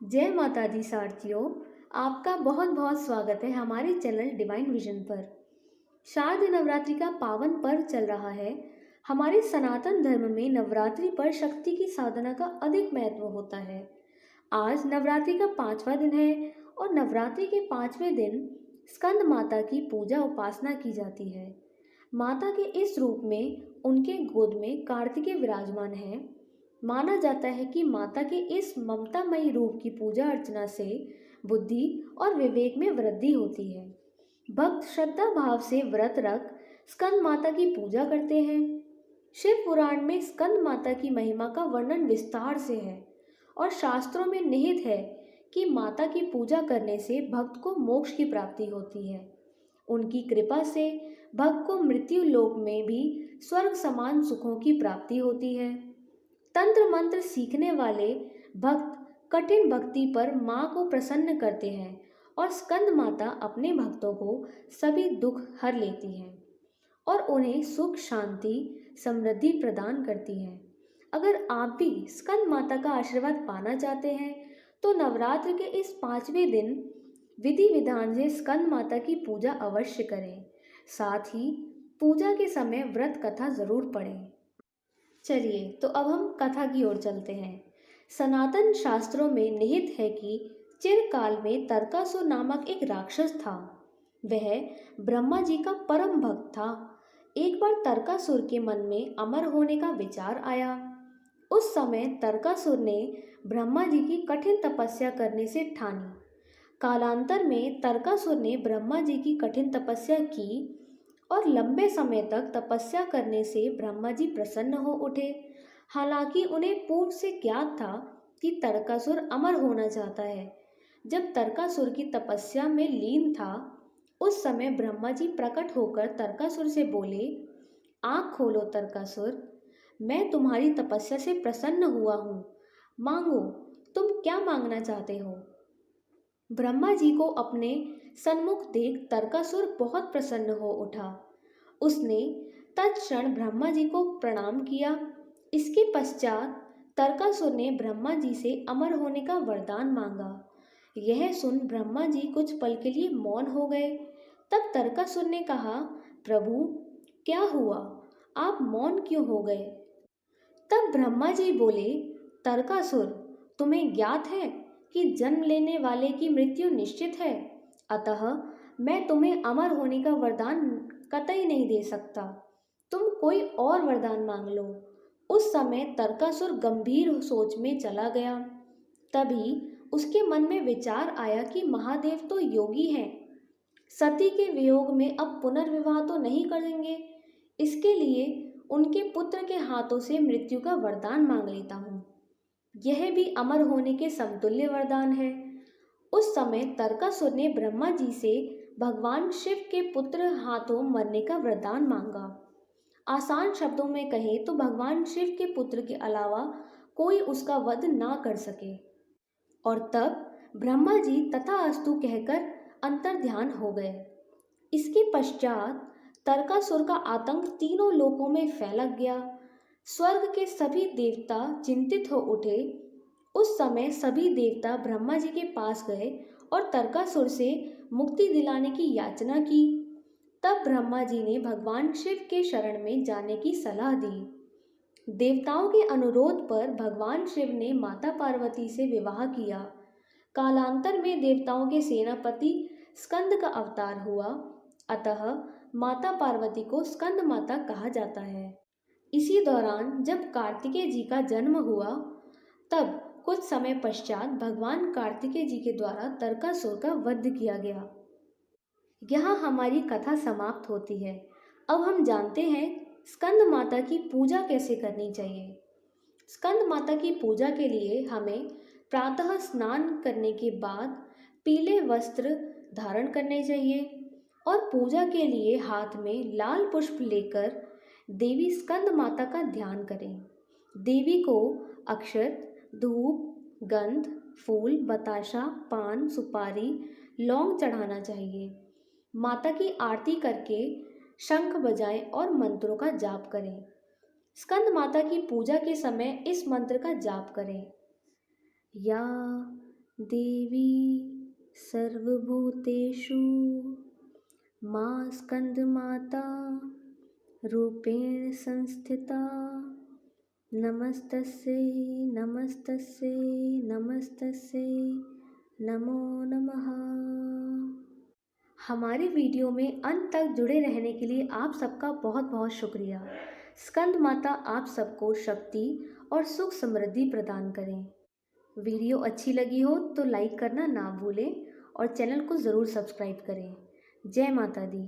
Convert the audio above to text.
जय माता दी सारथियों। आपका बहुत बहुत स्वागत है हमारे चैनल डिवाइन विजन पर। शारद नवरात्रि का पावन पर्व चल रहा है। हमारे सनातन धर्म में नवरात्रि पर शक्ति की साधना का अधिक महत्व होता है। आज नवरात्रि का 5वां दिन है और नवरात्रि के 5वें दिन स्कंद माता की पूजा उपासना की जाती है। माता के इस रूप में उनके गोद में कार्तिकेय विराजमान है। माना जाता है कि माता के इस ममतामयी रूप की पूजा अर्चना से बुद्धि और विवेक में वृद्धि होती है। भक्त श्रद्धा भाव से व्रत रख स्कंद माता की पूजा करते हैं। शिव पुराण में स्कंद माता की महिमा का वर्णन विस्तार से है और शास्त्रों में निहित है कि माता की पूजा करने से भक्त को मोक्ष की प्राप्ति होती है। उनकी कृपा से भक्त को मृत्यु लोक में भी स्वर्ग समान सुखों की प्राप्ति होती है। तंत्र मंत्र सीखने वाले भक्त कठिन भक्ति पर माँ को प्रसन्न करते हैं और स्कंद माता अपने भक्तों को सभी दुख हर लेती हैं और उन्हें सुख शांति समृद्धि प्रदान करती हैं। अगर आप भी स्कंद माता का आशीर्वाद पाना चाहते हैं तो नवरात्र के इस 5वें दिन विधि विधान से स्कंद माता की पूजा अवश्य करें। साथ ही पूजा के समय व्रत कथा जरूर पढ़ें। चलिए तो अब हम कथा की ओर चलते हैं। सनातन शास्त्रों में निहित है कि चिरकाल में तरकासुर नामक एक राक्षस था। वह ब्रह्मा जी का परम भक्त था। एक बार तरकासुर के मन में अमर होने का विचार आया। उस समय तरकासुर ने ब्रह्मा जी की कठिन तपस्या करने से ठानी। कालांतर में तरकासुर ने ब्रह्मा जी की कठिन तपस्या की और लंबे समय तक तपस्या करने से ब्रह्मा जी प्रसन्न हो उठे। हालांकि उन्हें पूर्व से ज्ञात था कि तरकासुर अमर होना चाहता है। जब तरकासुर की तपस्या में लीन था उस समय ब्रह्मा जी प्रकट होकर तरकासुर से बोले, आँख खोलो तरकासुर, मैं तुम्हारी तपस्या से प्रसन्न हुआ हूँ, मांगो, तुम क्या मांगना चाहते हो। ब्रह्मा जी को अपने सन्मुख देख तरकासुर बहुत प्रसन्न हो उठा। उसने तत्क्षण ब्रह्मा जी को प्रणाम किया। इसके पश्चात तरकासुर ने ब्रह्मा जी से अमर होने का वरदान मांगा। यह सुन ब्रह्मा जी कुछ पल के लिए मौन हो गए। तब तरकासुर ने कहा, प्रभु क्या हुआ, आप मौन क्यों हो गए। तब ब्रह्मा जी बोले, तरकासुर, तुम्हें ज्ञात है कि जन्म लेने वाले की मृत्यु निश्चित है, अतः मैं तुम्हें अमर होने का वरदान कतई नहीं दे सकता। तुम कोई और वरदान मांग लो। उस समय तरकासुर गंभीर सोच में चला गया। तभी उसके मन में विचार आया कि महादेव तो योगी हैं, सती के वियोग में अब पुनर्विवाह तो नहीं करेंगे। इसके लिए उनके पुत्र के हाथों से मृत्यु का वरदान मांग लेता हूँ। यह भी अमर होने के समतुल्य वरदान है। उस समय तरकासुर ने ब्रह्मा जी से भगवान शिव के पुत्र हाथों मरने का वरदान मांगा। आसान शब्दों में कहें तो भगवान शिव के पुत्र के अलावा कोई उसका वध ना कर सके। और तब ब्रह्मा जी तथास्तु कहकर अंतर्ध्यान हो गए। इसके पश्चात तरकासुर का आतंक तीनों लोकों में फैल गया। स्वर्ग के सभी देवता चिंतित हो उठे। उस समय सभी देवता ब्रह्मा जी के पास गए और तरकासुर से मुक्ति दिलाने की याचना की। तब ब्रह्मा जी ने भगवान शिव के शरण में जाने की सलाह दी। देवताओं के अनुरोध पर भगवान शिव ने माता पार्वती से विवाह किया। कालांतर में देवताओं के सेनापति स्कंद का अवतार हुआ, अतः माता पार्वती को स्कंद माता कहा जाता है। इसी दौरान जब कार्तिकेय जी का जन्म हुआ तब कुछ समय पश्चात भगवान कार्तिकेय जी के द्वारा तरकासुर का वध किया गया। यहाँ हमारी कथा समाप्त होती है। अब हम जानते हैं स्कंद माता की पूजा कैसे करनी चाहिए। स्कंद माता की पूजा के लिए हमें प्रातः स्नान करने के बाद पीले वस्त्र धारण करने चाहिए और पूजा के लिए हाथ में लाल पुष्प लेकर देवी स्कंद माता का ध्यान करें। देवी को अक्षत, धूप, गंध, फूल, बताशा, पान, सुपारी, लौंग चढ़ाना चाहिए। माता की आरती करके शंख बजाएं और मंत्रों का जाप करें। स्कंद माता की पूजा के समय इस मंत्र का जाप करें, या देवी सर्वभूतेषु मां स्कंदमाता रूपेण संस्थिता। नमस्तस्यै नमस्तस्यै नमस्तस्यै नमो नमः। हमारे वीडियो में अंत तक जुड़े रहने के लिए आप सबका बहुत बहुत शुक्रिया। स्कंद माता आप सबको शक्ति और सुख समृद्धि प्रदान करें। वीडियो अच्छी लगी हो तो लाइक करना ना भूलें और चैनल को ज़रूर सब्सक्राइब करें। जय माता दी।